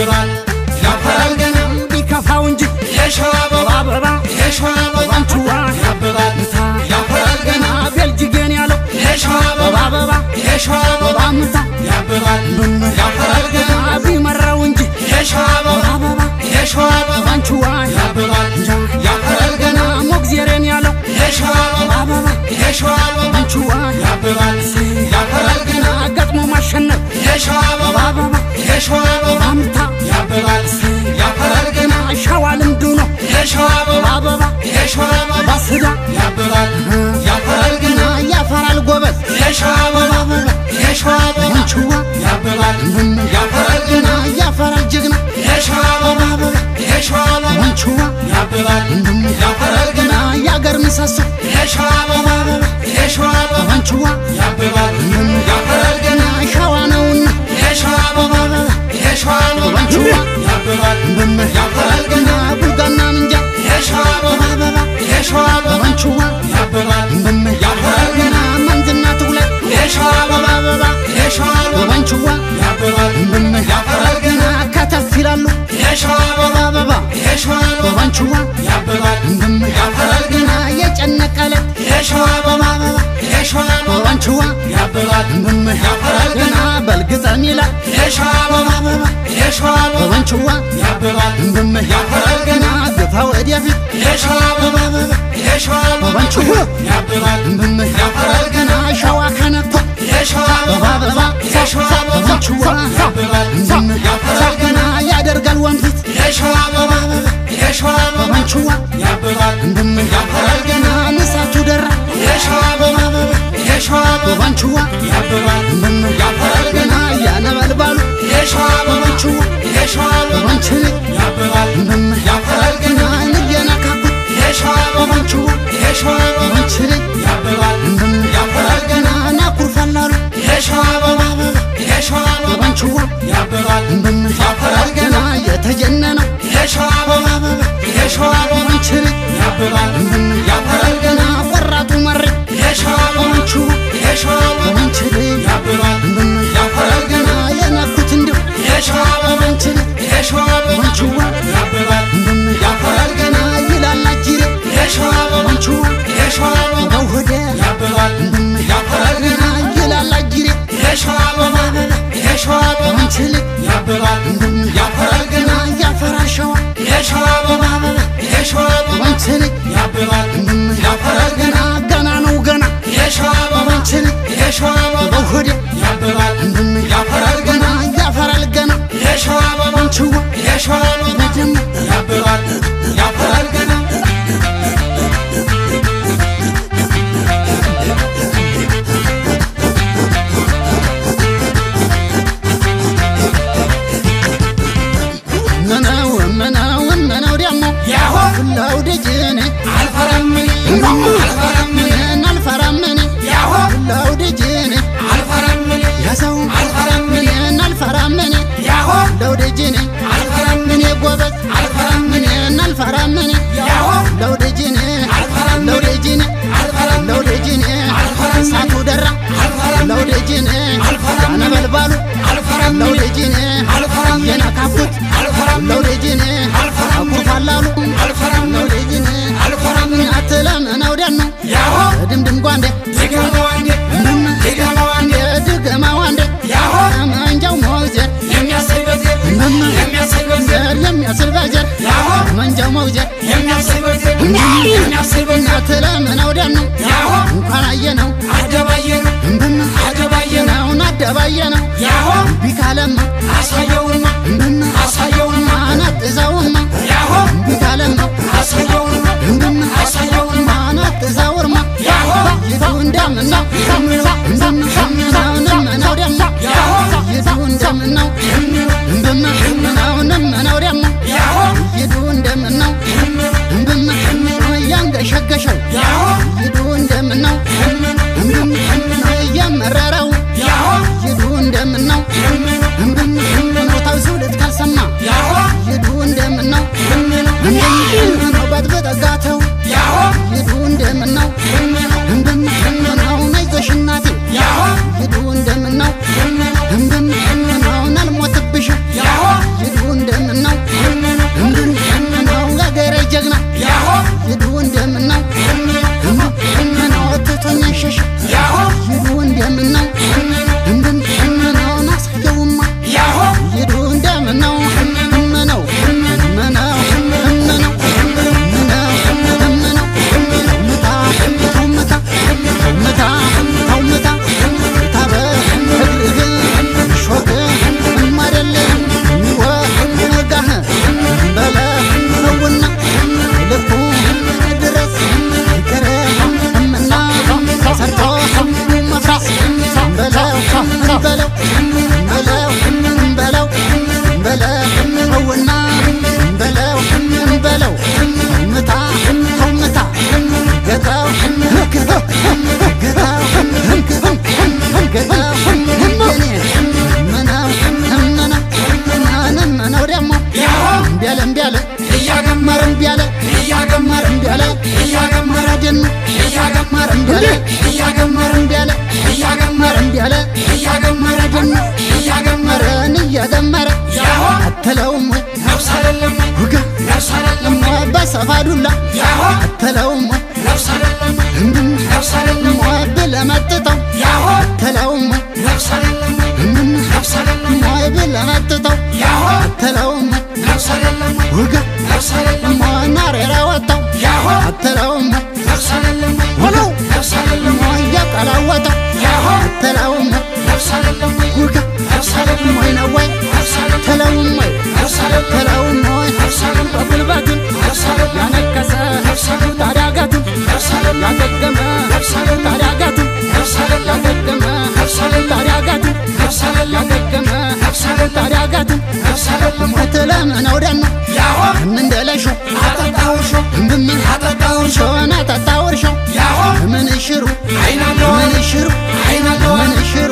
ያብባል ያፈራል ገና ቢከፋው እንጂ የሸዋ አበባ የሸዋ አበባ ያብባል ያፈራል ገና ቤልጅጌን ያለው የሸዋ አበባ የሸዋ አበባ ያብባል ያፈራል ገና ቢመራው እንጂ የሸዋ አበባ የሸዋ አበባ ያብባል ያፈራል ገና ሞግዚሬን ያለው የሸዋ አበባ የሸዋ አበባ ያብባል ያፈራል ገና ገጥሞ ማሸነፍ የሸዋ አበባ የሸዋ አበባ ያብባል ያፈራል ገና ሸዋ ልምዱ ነው የሸዋ አበባ የሸዋ አበባ ስጋ ያብባል ያፈራል ገና ያፈራል ጎበዝ የሸዋ አበባ የሸዋ አበባ ያብባል ያፈራል ገና ያፈራል ጀግና የሸዋ አበባ የሸዋ አበባ ያብባል ያፈራል ገና ያገር ምሰሶ የሸዋ አበባ የሸዋ አበባ ያብባል ያፈራል ገና ሸዋ ነውና የሸዋ አበባ የሸዋ አበባ ያብባል ያፈራል ገና ቡልጋና ምንጃ የሸዋ አበባ የሸዋ አበባ ያብባል ያፈራል ገና መንዝና ትጉለት የሸዋ አበባ የሸዋ አበባ ያብባል ያፈራል ገና ከተፍ ይላሉ የሸዋ አበባ የሸዋ አበባ ያብባል ያፈራል ገና የጨነቀለ የሸዋ አበባ የሸዋ አበባ ያብባል ያፈራል ገና በልግጠም ይላል የሸዋ አበባ የሸዋ አበባ ያብባል ያፈራል ገና ግፋ ወዲያፊት የሸዋ አበባ የሸዋ አበባ ያብባል ያፈራል ገና ሸዋ ከነኮ የሸዋ አበባ የሸዋ አበባ ያብባል ያፈራል ገና ያደርጋል ወንፊት የሸዋ አበባ የሸዋ አበባ ያብባል ያፈራል ገና ንሳቱ ደራ የሸዋ አበባ የሸዋ አበባ ያብባል ያፈራል ገና ያነበልባሉ የሸዋ አበባ የሸዋ አበባ ያብባል ያፈራል ገና ንየነካኩት የሸዋ አበባ የሸዋ አበባ ያብባል ያፈራል ገና ናኩር ፈላሉ የሸዋ አበባ የሸዋ አበባ ያብባል ያፈራል ገና የተጀነነው የሸዋ አበባ የሸዋ አበባ ያብባል ያፈራል ገና ቆራጡ መሬት የሸዋ አበባ የሸዋ አበባ ያብባል ያፈራል ገና የነኩት እንዲሁ የሸዋ አበባ የሸዋ አበባ ያብባል ያፈራል ገና ይላል አጅሬ የሸዋ አበባ የሸዋ አበባ በውህደ ያብባል ያፈራል ገና ይላል አጅሬ የሸዋ አበባ የሸዋ አበባ ያብባል ያፈራል ገና ያፈራ ሸዋ የሸዋ አበባ የሸዋ አበባ ያብባል ያፈራል ገና ገና ነው ገና የሸዋ አበባ የሸዋ አበባ በውህደ ያብባል ያፈራል ገና ያፈራል ገና የሸዋ አበባ የሸዋ አበባ ያብባል ያፈራል ገና ምነው ደግሞ ያሆ ሁላው ደጀኔ አልፈራም አልፈራም ያሆ ሁላው ደጀኔ አልፈራም ያሰው አልፈራም አልፈራም ያሆ ሁላው ደጀኔ አልፈራም ጎበዝ አልፈራም አልፈራም ያሆ ሁላው ደጀኔ አልፈራም ሁላው ደጀኔ አልፈራም ሁላው ደጀኔ አልፈራም ሳቱ ደራ አልፈራም ሁላው ደጀኔ አልፈራም ነበልባሉ አልፈራም ሁላው ደጀኔ አልፈራም የነካኩት አልፈራም ሁላው ደጀኔ አልፈራም አኩርፋላሉ አልፈራም ሁላው ደጀኔ አልፈራም አትለም ነው ደኑ ያሆ ድምድም ጓንዴ ድገመው አንዴ ድገመው አንዴ ድገማው አንዴ ያሆ መንጃው መውዘር የሚያሳይ በዘር የሚያሳይ በዘር የሚያስል በጀር ያሆ መንጃው መውዘር የሚያሳይ በዘር የሚያሳይ በዘር አትለም ነው ደኑ ያሆ እንኳን አየነው አደባየነው አደባየነው አደባየነው ያሆ ቢካለማ አሳየውማ አሳየውማ አናጥዛውማ ያሆ ቢካለማ አሳየውማ አሳየውማ አናጥዛውርማ ያሆ ይቱ እንደምነው እንደምነው ደግሞ ያሆ ይቱ እንደምነው እንደምነው ደግሞ ያሆ ይቱ እንደምነው ያንገሸገሸው ያሆ ይቱ እንደምነው እየመረረው ያሆ ይቱ እንደምነው ታውዙልት ካልሰማ ያሆ ይቱ እንደምነው በጥበጠጋተው ያሆ ይቱ እንደምነው ነይዘሽ እናቴ ያሆ ይቱ እንደምነው አትለውም ወይ ነፍስ አይደለም ውጋ ነፍስ አይደለም በሰፋዱላ ያሆ አትለውም ወይ ነፍስ አይደለም ነፍስ አይደለም ብለመጥጠው ያሆ አትለውም ወይ ነፍስ አይደለም ነፍስ አይደለም ብለመጥጠው ያሆ አትለውም ወይ ነፍስ አይደለም ውጋ ነፍስ አይደለም ናሬራ ወጣው ያሆ አትለውም ወይ ነፍስ አይደለም ወለው ነፍስ አይደለም እያቀላወጠው ያሆ አትለውም ወይ ነፍስ አይደለም ውጋ ነፍስ አይደለም ወይ ነው ወይ ነፍስ አይደለም ተለውም ወይ ነፍስ አይደለም ተለውም ወይ ነፍስ አይደለም በጉልበቱን ነፍስ አይደለም ያነከሰ ነፍስ አይደለም ታዲያጋቱን ነፍስ አይደለም ያገገመ ነፍስ አይደለም ታዲያጋቱን ነፍስ አይደለም ያገገመ ነፍስ አይደለም ታዲያጋቱን ነፍስ አይደለም ያገገመ ነፍስ አይደለም ታዲያጋቱን ነፍስ አይደለም ትለምነው ደሞ ያሆ እንደለሾ አጠጣውሾ ምን አጠጣውሾ ሾና ተጣውርሾ ያሆ ምን ሽሩ አይናለው ምን ሽሩ አይናለው ምን ሽሩ